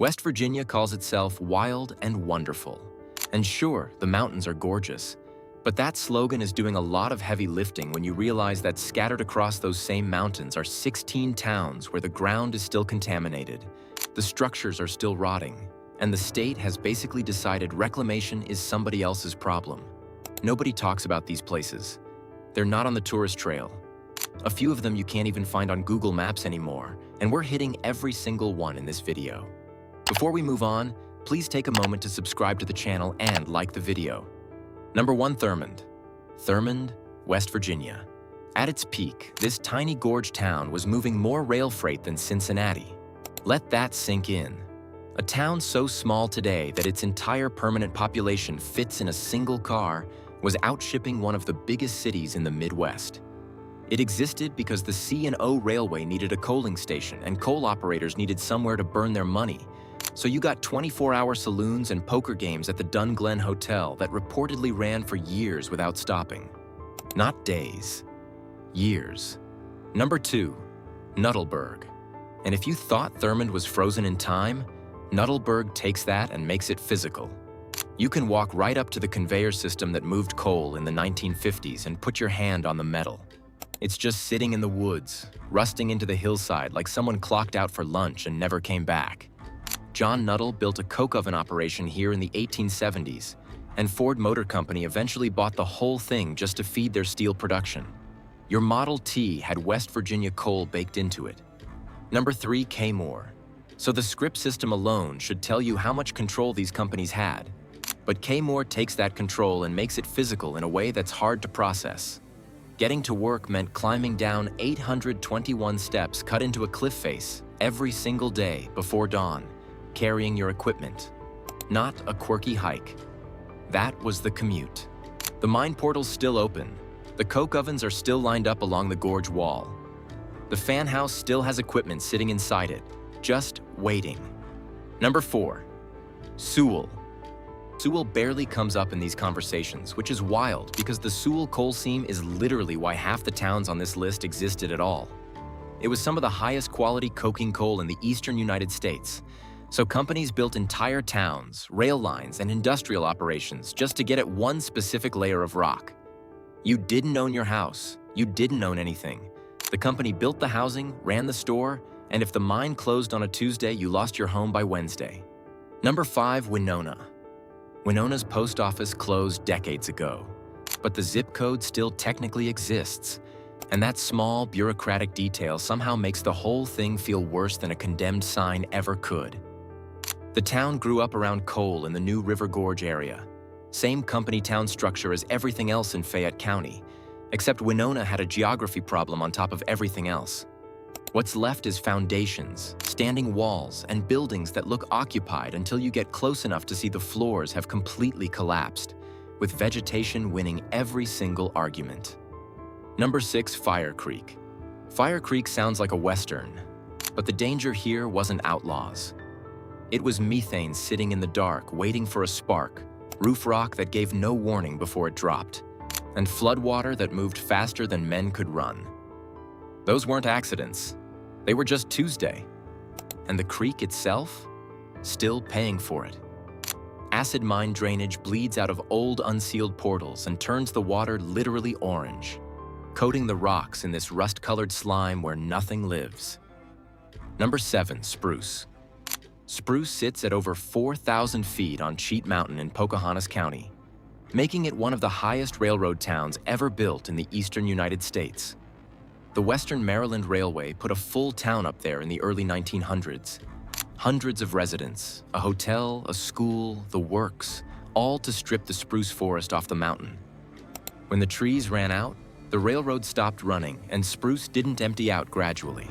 West Virginia calls itself wild and wonderful. And sure, the mountains are gorgeous. But that slogan is doing a lot of heavy lifting when you realize that scattered across those same mountains are 16 towns where the ground is still contaminated, the structures are still rotting, and the state has basically decided reclamation is somebody else's problem. Nobody talks about these places. They're not on the tourist trail. A few of them you can't even find on Google Maps anymore, and we're hitting every single one in this video. Before we move on, please take a moment to subscribe to the channel and like the video. Number 1, Thurmond. Thurmond, West Virginia. At its peak, this tiny gorge town was moving more rail freight than Cincinnati. Let that sink in. A town so small today that its entire permanent population fits in a single car was outshipping one of the biggest cities in the Midwest. It existed because the C&O Railway needed a coaling station and coal operators needed somewhere to burn their money. So you got 24-hour saloons and poker games at the Dunglen Hotel that reportedly ran for years without stopping. Not days, years. Number 2, Nuttleburg. And if you thought Thurmond was frozen in time, Nuttleburg takes that and makes it physical. You can walk right up to the conveyor system that moved coal in the 1950s and put your hand on the metal. It's just sitting in the woods, rusting into the hillside like someone clocked out for lunch and never came back. John Nuttall built a coke oven operation here in the 1870s, and Ford Motor Company eventually bought the whole thing just to feed their steel production. Your Model T had West Virginia coal baked into it. Number 3, Kmore. So the script system alone should tell you how much control these companies had. But Kmore takes that control and makes it physical in a way that's hard to process. Getting to work meant climbing down 821 steps cut into a cliff face every single day before dawn, carrying your equipment. Not a quirky hike. That was the commute. The mine portal's still open. The coke ovens are still lined up along the gorge wall. The fan house still has equipment sitting inside it, just waiting. Number 4, Sewell. Sewell barely comes up in these conversations, which is wild because the Sewell coal seam is literally why half the towns on this list existed at all. It was some of the highest quality coking coal in the eastern United States. So companies built entire towns, rail lines, and industrial operations just to get at one specific layer of rock. You didn't own your house. You didn't own anything. The company built the housing, ran the store, and if the mine closed on a Tuesday, you lost your home by Wednesday. Number 5, Winona. Winona's post office closed decades ago, but the zip code still technically exists. And that small, bureaucratic detail somehow makes the whole thing feel worse than a condemned sign ever could. The town grew up around coal in the New River Gorge area. Same company town structure as everything else in Fayette County, except Winona had a geography problem on top of everything else. What's left is foundations, standing walls, and buildings that look occupied until you get close enough to see the floors have completely collapsed, with vegetation winning every single argument. Number 6, Fire Creek. Fire Creek sounds like a Western, but the danger here wasn't outlaws. It was methane sitting in the dark, waiting for a spark, roof rock that gave no warning before it dropped, and floodwater that moved faster than men could run. Those weren't accidents. They were just Tuesday. And the creek itself? Still paying for it. Acid mine drainage bleeds out of old unsealed portals and turns the water literally orange, coating the rocks in this rust-colored slime where nothing lives. Number 7, Spruce. Spruce sits at over 4,000 feet on Cheat Mountain in Pocahontas County, making it one of the highest railroad towns ever built in the eastern United States. The Western Maryland Railway put a full town up there in the early 1900s. Hundreds of residents, a hotel, a school, the works, all to strip the spruce forest off the mountain. When the trees ran out, the railroad stopped running and Spruce didn't empty out gradually.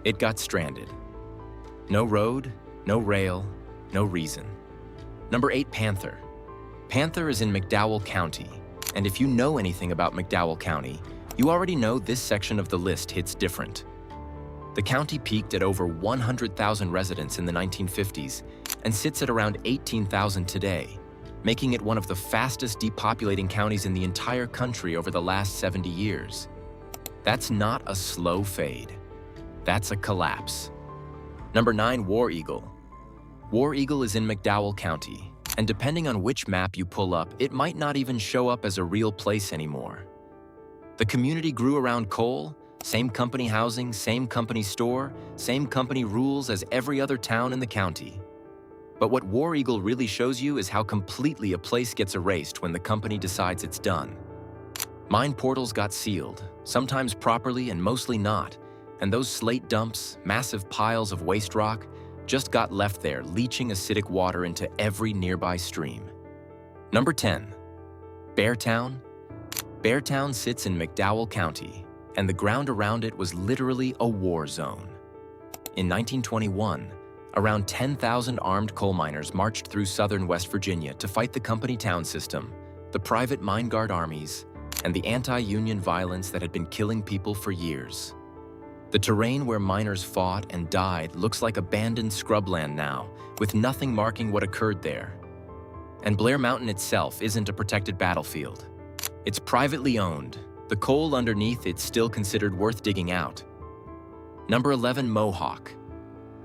It got stranded. No road, no rail, no reason. Number 8, Panther. Panther is in McDowell County, and if you know anything about McDowell County, you already know this section of the list hits different. The county peaked at over 100,000 residents in the 1950s and sits at around 18,000 today, making it one of the fastest depopulating counties in the entire country over the last 70 years. That's not a slow fade. That's a collapse. Number 9, War Eagle. War Eagle is in McDowell County, and depending on which map you pull up, it might not even show up as a real place anymore. The community grew around coal, same company housing, same company store, same company rules as every other town in the county. But what War Eagle really shows you is how completely a place gets erased when the company decides it's done. Mine portals got sealed, sometimes properly and mostly not, and those slate dumps, massive piles of waste rock, just got left there, leaching acidic water into every nearby stream. Number 10. Beartown. Beartown sits in McDowell County, and the ground around it was literally a war zone. In 1921, around 10,000 armed coal miners marched through southern West Virginia to fight the company town system, the private mine guard armies, and the anti-union violence that had been killing people for years. The terrain where miners fought and died looks like abandoned scrubland now, with nothing marking what occurred there. And Blair Mountain itself isn't a protected battlefield. It's privately owned. The coal underneath it's still considered worth digging out. Number 11, Mohawk.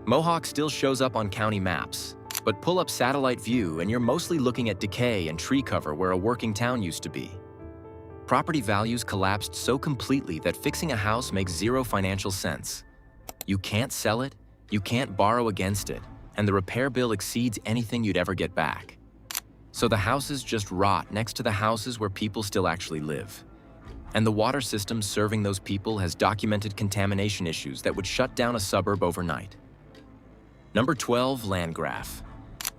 Mohawk still shows up on county maps, but pull up satellite view and you're mostly looking at decay and tree cover where a working town used to be. Property values collapsed so completely that fixing a house makes zero financial sense. You can't sell it, you can't borrow against it, and the repair bill exceeds anything you'd ever get back. So the houses just rot next to the houses where people still actually live. And the water system serving those people has documented contamination issues that would shut down a suburb overnight. Number 12, Landgraf.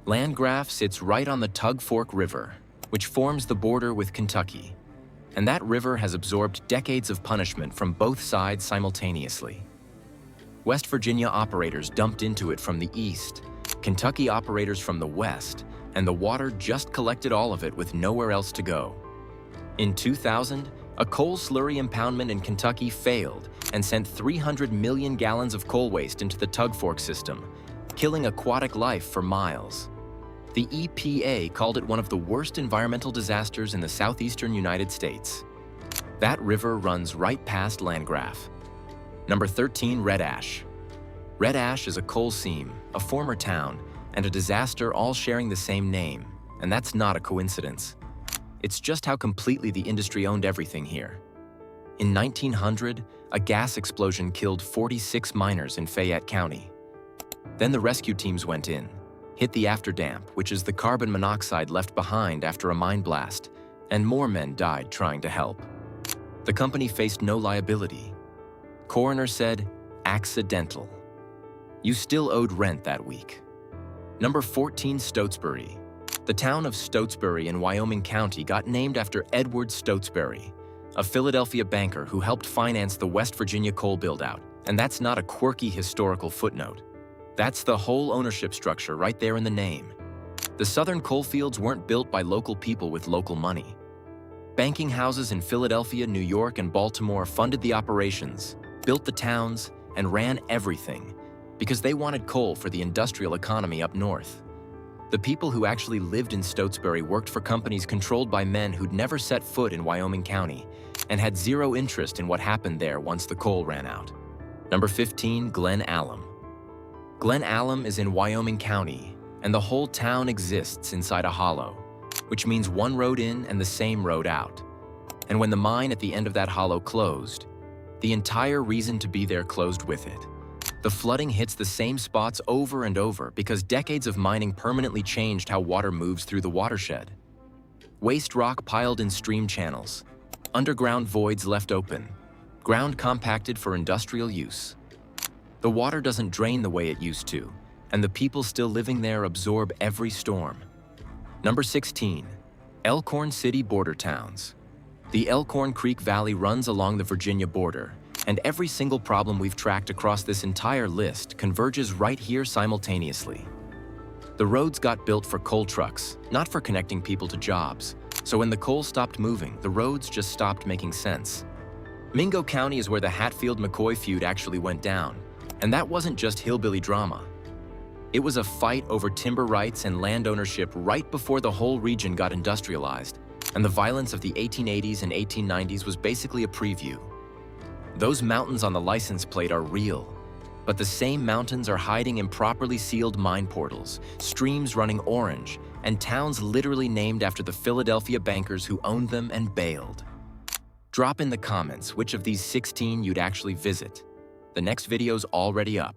Landgraf sits right on the Tug Fork River, which forms the border with Kentucky. And that river has absorbed decades of punishment from both sides simultaneously. West Virginia operators dumped into it from the east, Kentucky operators from the west, and the water just collected all of it with nowhere else to go. In 2000, a coal slurry impoundment in Kentucky failed and sent 300 million gallons of coal waste into the Tug Fork system, killing aquatic life for miles. The EPA called it one of the worst environmental disasters in the southeastern United States. That river runs right past Landgraf. Number 13, Red Ash. Red Ash is a coal seam, a former town, and a disaster all sharing the same name, and that's not a coincidence. It's just how completely the industry owned everything here. In 1900, a gas explosion killed 46 miners in Fayette County. Then the rescue teams went in, hit the afterdamp, which is the carbon monoxide left behind after a mine blast, and more men died trying to help. The company faced no liability. Coroner said, accidental. You still owed rent that week. Number 14, Stotesbury. The town of Stotesbury in Wyoming County got named after Edward Stotesbury, a Philadelphia banker who helped finance the West Virginia coal build-out, and that's not a quirky historical footnote. That's the whole ownership structure right there in the name. The southern coalfields weren't built by local people with local money. Banking houses in Philadelphia, New York, and Baltimore funded the operations, built the towns, and ran everything because they wanted coal for the industrial economy up north. The people who actually lived in Stotesbury worked for companies controlled by men who'd never set foot in Wyoming County and had zero interest in what happened there once the coal ran out. Number 15, Glen Alum. Glen Alum is in Wyoming County, and the whole town exists inside a hollow, which means one road in and the same road out. And when the mine at the end of that hollow closed, the entire reason to be there closed with it. The flooding hits the same spots over and over because decades of mining permanently changed how water moves through the watershed. Waste rock piled in stream channels, underground voids left open, ground compacted for industrial use. The water doesn't drain the way it used to, and the people still living there absorb every storm. Number 16, Elkhorn City border towns. The Elkhorn Creek Valley runs along the Virginia border, and every single problem we've tracked across this entire list converges right here simultaneously. The roads got built for coal trucks, not for connecting people to jobs, so when the coal stopped moving, the roads just stopped making sense. Mingo County is where the Hatfield-McCoy feud actually went down, and that wasn't just hillbilly drama. It was a fight over timber rights and land ownership right before the whole region got industrialized, and the violence of the 1880s and 1890s was basically a preview. Those mountains on the license plate are real. But the same mountains are hiding improperly sealed mine portals, streams running orange, and towns literally named after the Philadelphia bankers who owned them and bailed. Drop in the comments which of these 16 you'd actually visit. The next video's already up.